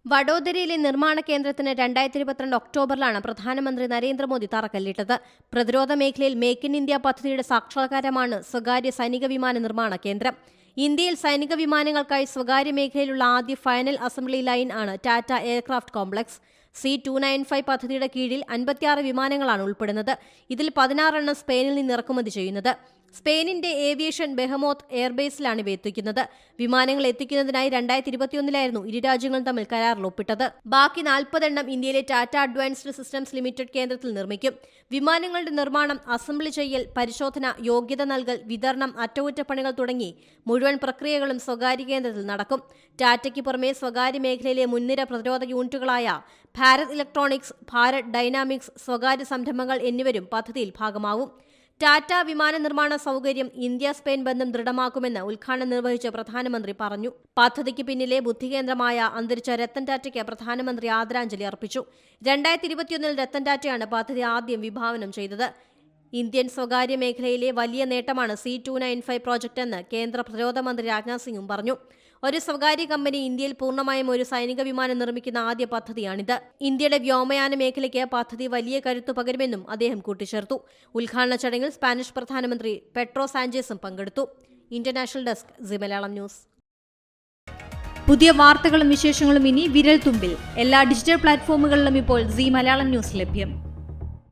വഡോദരയിലെ നിർമ്മാണ കേന്ദ്രത്തിന് 2022 ഒക്ടോബറിലാണ് പ്രധാനമന്ത്രി നരേന്ദ്രമോദി തറക്കല്ലിട്ടത്. പ്രതിരോധ മേഖലയിൽ മേക്ക് ഇൻ ഇന്ത്യ പദ്ധതിയുടെ സാക്ഷാത്കാരമാണ് സ്വകാര്യ സൈനിക വിമാന നിർമ്മാണ കേന്ദ്രം. ഇന്ത്യയിൽ സൈനിക വിമാനങ്ങൾക്കായി സ്വകാര്യ മേഖലയിലുള്ള ആദ്യ ഫൈനൽ അസംബ്ലി ലൈൻ ആണ് ടാറ്റ എയർക്രാഫ്റ്റ് കോംപ്ലക്സ്. C-295 പദ്ധതിയുടെ കീഴിൽ 56 വിമാനങ്ങളാണ് ഉൾപ്പെടുന്നത്. ഇതിൽ 16 എണ്ണം സ്പെയിനിൽ നിന്ന് ഇറക്കുമതി ചെയ്യുന്നത്. സ്പെയിനിന്റെ ഏവിയേഷൻ ബെഹമോത്ത് എയർബേസിലാണ് ഇവ എത്തിക്കുന്നത്. വിമാനങ്ങൾ എത്തിക്കുന്നതിനായി 2021 ഇരു രാജ്യങ്ങളും തമ്മിൽ കരാറിൽ ഒപ്പിട്ടത്. ബാക്കി 40 എണ്ണം ഇന്ത്യയിലെ ടാറ്റ അഡ്വാൻസ്ഡ് സിസ്റ്റംസ് ലിമിറ്റഡ് കേന്ദ്രത്തിൽ നിർമ്മിക്കും. വിമാനങ്ങളുടെ നിർമ്മാണം, അസംബ്ലി ചെയ്യൽ, പരിശോധന, യോഗ്യത നൽകൽ, വിതരണം, അറ്റകുറ്റപ്പണികൾ തുടങ്ങി മുഴുവൻ പ്രക്രിയകളും സ്വകാര്യ കേന്ദ്രത്തിൽ നടക്കും. ടാറ്റയ്ക്ക് പുറമെ സ്വകാര്യ മേഖലയിലെ മുൻനിര പ്രതിരോധ യൂണിറ്റുകളായ ഭാരത് ഇലക്ട്രോണിക്സ്, ഭാരത് ഡൈനാമിക്സ്, സ്വകാര്യ സംരംഭങ്ങൾ എന്നിവരും പദ്ധതിയിൽ ഭാഗമാവും. ടാറ്റ വിമാന നിർമ്മാണ സൗകര്യം ഇന്ത്യ സ്പെയിൻ ബന്ധം ദൃഢമാക്കുമെന്ന് ഉദ്ഘാടനം നിർവഹിച്ച പ്രധാനമന്ത്രി പറഞ്ഞു. പദ്ധതിക്ക് പിന്നിലെ ബുദ്ധികേന്ദ്രമായ അന്തരിച്ച രത്തൻ ടാറ്റയ്ക്ക് പ്രധാനമന്ത്രി ആദരാഞ്ജലി അർപ്പിച്ചു. 2021 രത്തൻ ടാറ്റയാണ് പദ്ധതി ആദ്യം വിഭാവനം ചെയ്തത്. ഇന്ത്യൻ സ്വകാര്യ മേഖലയിലെ വലിയ നേട്ടമാണ് C-295 പ്രോജക്റ്റ് എന്ന് കേന്ദ്ര പ്രതിരോധ മന്ത്രി രാജ്നാഥ് സിംഗും പറഞ്ഞു. ഒരു സ്വകാര്യ കമ്പനി ഇന്ത്യയിൽ പൂർണ്ണമായും ഒരു സൈനിക വിമാനം നിർമ്മിക്കുന്ന ആദ്യ പദ്ധതിയാണിത്. ഇന്ത്യയുടെ വ്യോമയാന മേഖലയ്ക്ക് പദ്ധതി വലിയ കരുത്തു പകരുമെന്നും അദ്ദേഹം കൂട്ടിച്ചേർത്തു. ഉദ്ഘാടന ചടങ്ങിൽ സ്പാനിഷ് പ്രധാനമന്ത്രി പെട്രോ സാഞ്ചേസും പങ്കെടുത്തു. International desk Zee Malayalam news. പുതിയ വാർത്തകളും വിശേഷങ്ങളും ഇനി വിരൽ തുമ്പിൽ. എല്ലാ ഡിജിറ്റൽ പ്ലാറ്റ്ഫോമുകളിലും ഇപ്പോൾ സീ മലയാളം ന്യൂസ് ലഭ്യം.